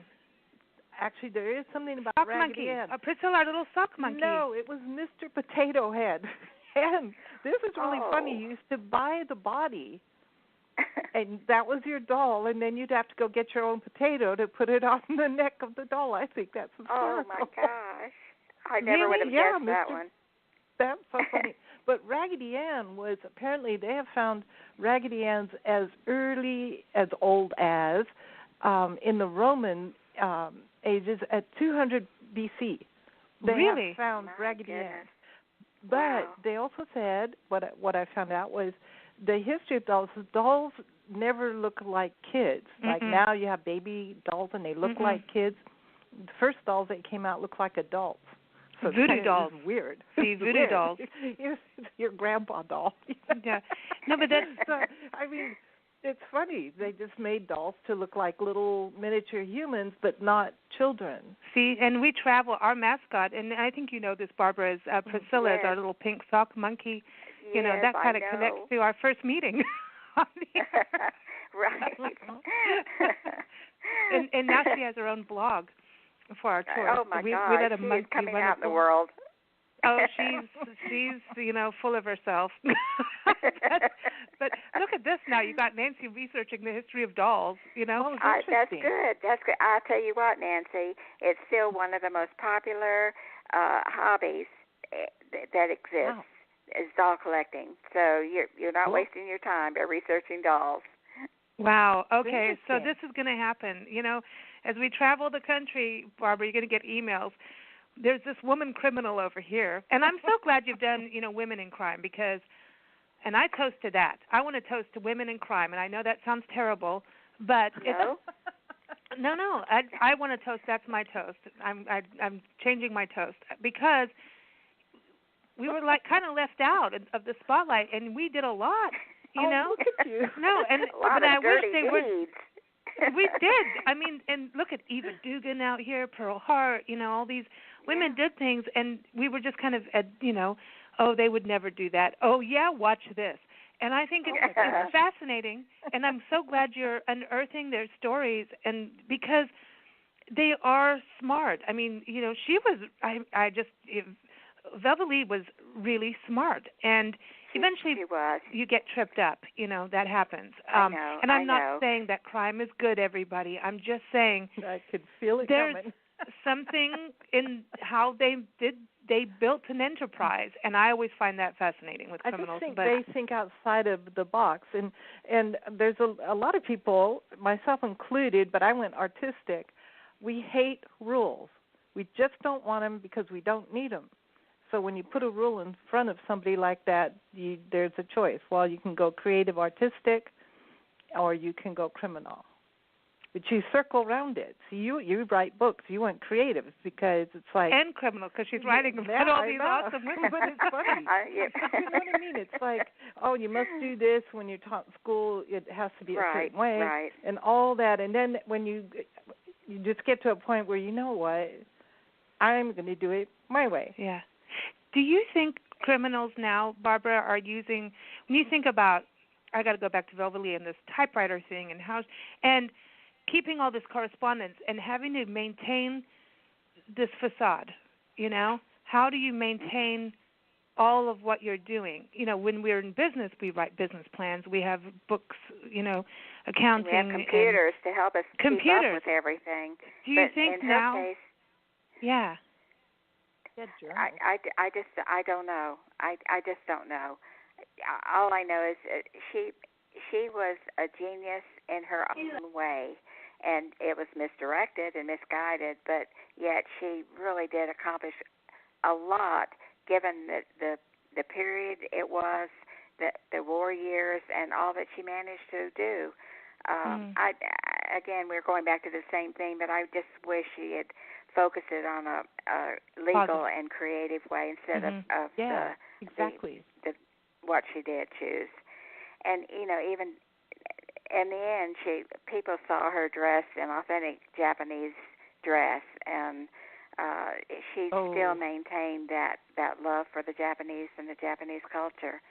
Actually, there is something about Sock Raggedy Monkey. Ann. Priscilla, our little sock monkey. No, it was Mr. Potato Head. And this is really funny. You used to buy the body, and that was your doll, and then you'd have to go get your own potato to put it on the neck of the doll. I think that's hysterical. Oh, my gosh. I never would have guessed that one. That's so funny. But Raggedy Ann was, apparently they have found Raggedy Anns as old as, in the Roman ages at 200 B.C. They have found Raggedy Ann. But they also said, what I found out was the history of dolls never look like kids. Like now you have baby dolls and they look like kids. The first dolls that came out look like adults. So voodoo dolls. Weird. The voodoo dolls. Your grandpa doll. Yeah. No, but that's... So, it's funny. They just made dolls to look like little miniature humans, but not children. See, and we travel. Our mascot, and I think you know this, Barbara, is Priscilla, is our little pink sock monkey. That kind of connects to our first meeting. Right. and now she has her own blog for our tour. Oh my we God! let a She's monkey coming run out in the world. Oh, she's full of herself. But look at this now. You got Nancy researching the history of dolls. Oh, That's good. That's good. I'll tell you what, Nancy, it's still one of the most popular hobbies that exists. Wow. Is doll collecting. So you're not wasting your time by researching dolls. Wow. Okay, so this is going to happen. As we travel the country, Barbara, you're going to get emails. There's this woman criminal over here, and I'm so glad you've done, women in crime because, and I toast to that. I want to toast to women in crime, and I know that sounds terrible, but No. No. I want to toast. That's my toast. I'm changing my toast because we were kind of left out of the spotlight, and we did a lot. Look at you. No, and but I wish dirty they were. deeds. We did. I mean, and look at Eva Dugan out here, Pearl Hart. All these women did things, and we were just kind of, oh, they would never do that. Oh yeah, watch this. And I think it's fascinating, and I'm so glad you're unearthing their stories, and because they are smart. I mean, she was. Velvalee was really smart, and eventually you get tripped up. That happens. I know. And I'm not saying that crime is good, everybody. I'm just saying I could feel it there's coming. something in how they built an enterprise, and I always find that fascinating with criminals. I just think they think outside of the box, and there's a lot of people, myself included, but I went artistic. We hate rules. We just don't want them because we don't need them. So when you put a rule in front of somebody like that, there's a choice. Well, you can go creative, artistic, or you can go criminal. But you circle around it. So you write books. You want creative because it's like... And criminal, because she's writing about all these awesome women. But it's funny. You know what I mean? It's like, oh, you must do this when you're taught in school. It has to be a certain way. Right. And all that. And then when you just get to a point where, you know what, I'm going to do it my way. Yeah. Do you think criminals now, Barbara, are using, when you think about, I got to go back to Velvalee and this typewriter thing and keeping all this correspondence and having to maintain this facade, how do you maintain all of what you're doing? When we're in business, we write business plans, we have books, accounting. We have computers to help us keep up with everything. Do you think in now? Her case, yeah. I don't know. I just don't know. All I know is she was a genius in her own way, and it was misdirected and misguided, but yet she really did accomplish a lot given the period it was, the war years, and all that she managed to do. Again, we're going back to the same thing, but I just wish she had focused it on a legal and creative way instead of exactly what she did choose. And even in the end, people saw her dressed in authentic Japanese dress, and she still maintained that love for the Japanese and the Japanese culture.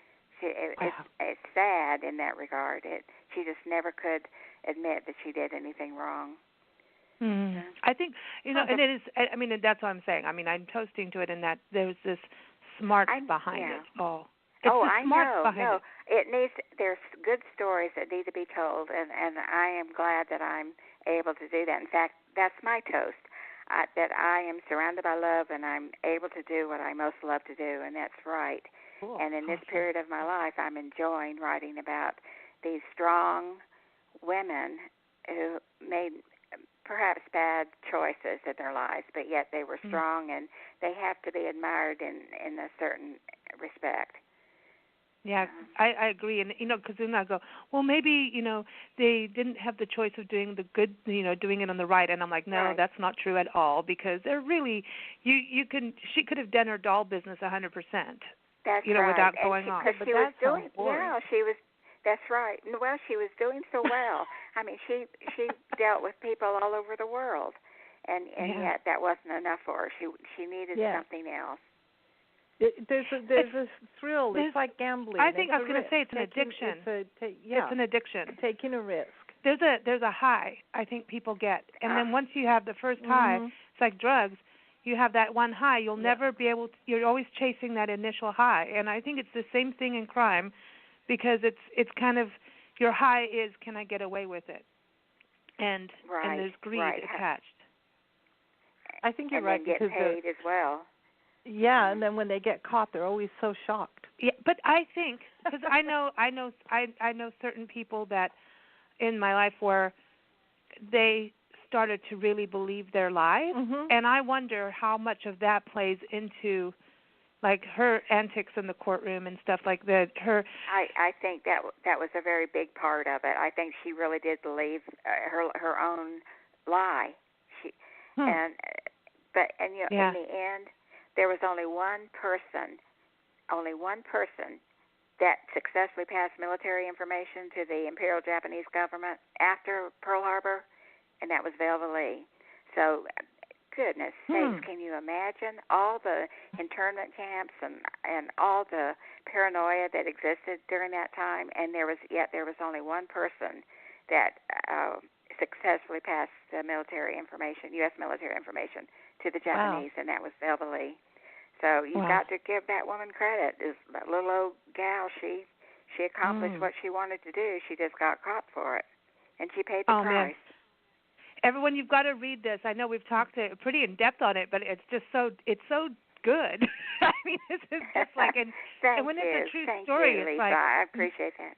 It's sad in that regard. She just never could admit that she did anything wrong. I think, and it is, I mean, that's what I'm saying. I mean, I'm toasting to it in that there's this smart behind it all. I know. There's good stories that need to be told, and I am glad that I'm able to do that. In fact, that's my toast, that I am surrounded by love and I'm able to do what I most love to do, and that's right. Cool. And in this period of my life, I'm enjoying writing about these strong women who made perhaps bad choices in their lives, but yet they were strong, and they have to be admired in a certain respect. Yeah, I agree, and because then I go, well, maybe they didn't have the choice of doing the good, doing it on the right, and I'm like, no, that's not true at all, because they're really, she could have done her doll business 100%. That's right. Without going off. Because she was doing, that's right. Well, she was doing so well. I mean, she dealt with people all over the world, and yet that wasn't enough for her. She needed something else. There's a thrill. It's like gambling. I think I was going to say it's an addiction. It's an addiction. Taking a risk. There's a high I think people get, and then once you have the first high, it's like drugs. You have that one high. You'll never be able to. You're always chasing that initial high, and I think it's the same thing in crime. because it's kind of your high is, can I get away with it? And there's greed attached. I think you're and right, then get because paid as well. Yeah, and then when they get caught, they're always so shocked. Yeah, but I think, because I know certain people that in my life where they started to really believe their lies, and I wonder how much of that plays into, like, her antics in the courtroom and stuff like that. I think that was a very big part of it. I think she really did believe her own lie. In the end, there was only one person that successfully passed military information to the Imperial Japanese Government after Pearl Harbor, and that was Velvalee. So, goodness sakes, can you imagine all the internment camps and all the paranoia that existed during that time? And there was only one person that successfully passed military information, U.S. military information, to the Japanese, and that was Velvalee. So you've got to give that woman credit. This little old gal, she accomplished what she wanted to do. She just got caught for it, and she paid the price. Man. Everyone, you've got to read this. I know we've talked pretty in depth on it, but it's so good. I mean, this is just like, and when it's a true story, Lisa. it's like, I appreciate that.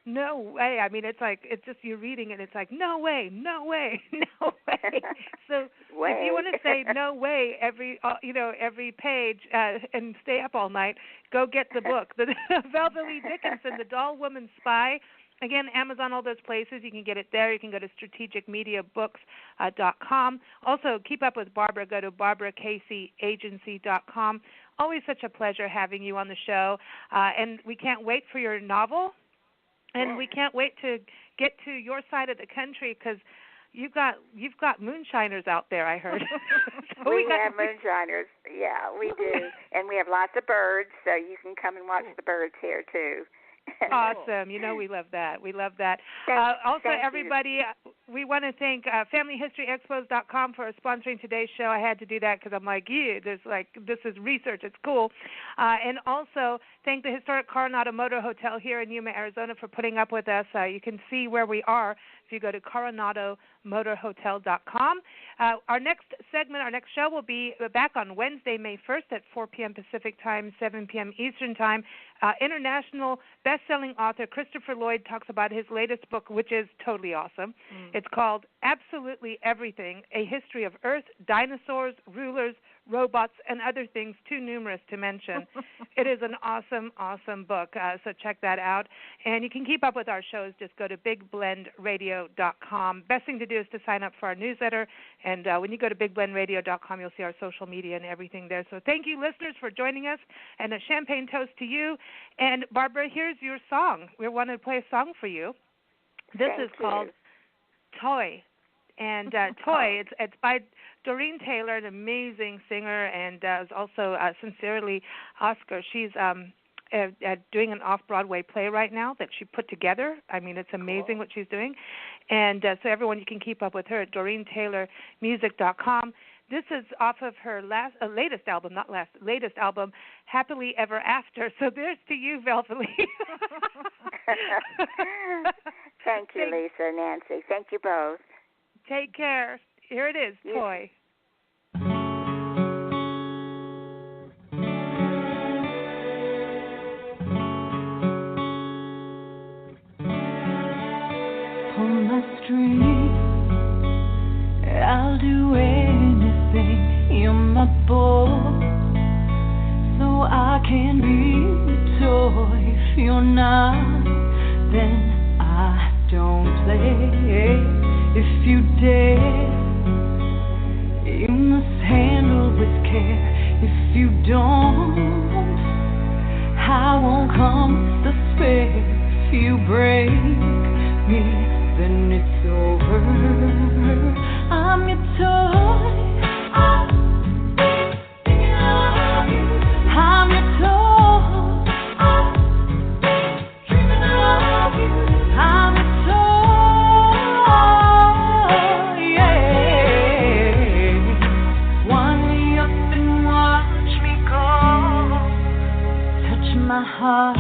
No way. I mean, it's like, it's just, you're reading it, it's like, no way, no way, no way. So if you want to say no way every page and stay up all night, go get the book, the Velvalee Dickinson, The Doll Woman Spy. Again, Amazon, all those places. You can get it there. You can go to strategicmediabooks.com. Also, keep up with Barbara. Go to BarbaraCaseyAgency.com. Always such a pleasure having you on the show. And we can't wait for your novel. And we can't wait to get to your side of the country, because you've got moonshiners out there, I heard. So we have moonshiners. Yeah, we do. And we have lots of birds, so you can come and watch the birds here, too. Awesome. You know, we love that. We love that. Also, everybody, we want to thank FamilyHistoryExpos.com for sponsoring today's show. I had to do that because I'm like, this is research. It's cool. And also thank the historic Coronado Motor Hotel here in Yuma, Arizona for putting up with us. You can see where we are if you go to coronadomotorhotel.com. Our next segment, our next show will be back on Wednesday, May 1st at 4 p.m. Pacific Time, 7 p.m. Eastern Time. International best-selling author Christopher Lloyd talks about his latest book, which is totally awesome. It's called Absolutely Everything, A History of Earth, Dinosaurs, Rulers, Robots, and Other Things Too Numerous to Mention. It is an awesome, awesome book, so check that out. And you can keep up with our shows. Just go to bigblendradio.com. Best thing to do is to sign up for our newsletter, and when you go to bigblendradio.com, you'll see our social media and everything there. So thank you, listeners, for joining us, and a champagne toast to you. And, Barbara, here's your song. We want to play a song for you. This is called Toy. And Toy, it's by Doreen Taylor, an amazing singer, and is also sincerely Oscar. She's doing an off-Broadway play right now that she put together. I mean, it's amazing what she's doing. And so everyone, you can keep up with her at DoreenTaylorMusic.com. This is off of her latest album, Happily Ever After. So there's to you, Velvalee. Thank you, Lisa and Nancy. Thank you both. Take care. Here it is, Toy. Pull my string, I'll do anything. You're my boy, so I can be a toy. If you're not, then I don't play. If you dare, you must handle with care. If you don't, I won't come to spare. If you break me, then it's over. I'm your toy. I'm your toy. Dreaming of you. I'm your toy. Yeah. Wind me up and watch me go. Touch my heart.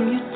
from your